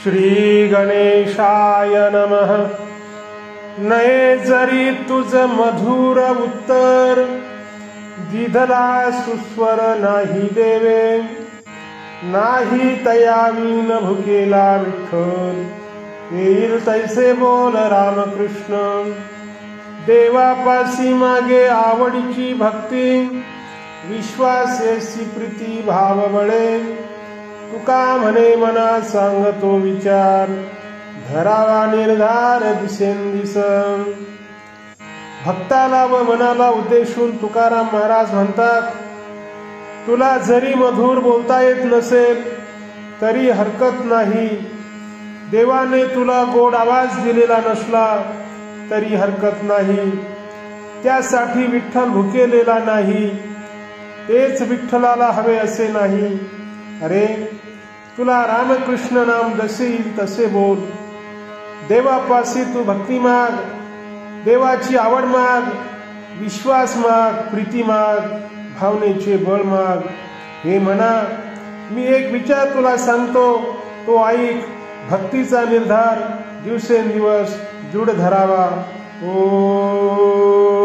श्री गणेशाय नमः। नये जरी तुझ मधुर उत्तर, दिधला सुस्वर नाही देवे। नाही तयावीन भुकेला विठ्ठल, येईल तैसे बोल रामकृष्ण। देवापासी मागे आवडीची भक्ती, विश्वासेसी प्रीती भाव बळे। तुका म्हणे मना सांगतो विचार, धरावा निर्धार दिसेंदिस। भक्ताला व मनाला उद्देशून तुकाराम महाराज म्हणतात, तुला जरी मधुर बोलता येत नसेल तरी हरकत नाही। देवाने तुला गोड आवाज दिलेला नसला तरी हरकत नाही। त्यासाठी विठ्ठल भुकेलेला नाही, तेच विठ्ठलाला हवे असे नाही। अरे तुला रामकृष्ण नाम जसे येईल तसे बोल। देवापासी तू भक्ती माग, देवाची आवड माग, विश्वास माग, प्रीती माग, भावनेचे बळ माग। हे म्हणा, मी एक विचार तुला सांगतो, तो ऐक। भक्तीचा निर्धार दिवसेंदिवस दृढ धरावा। ओ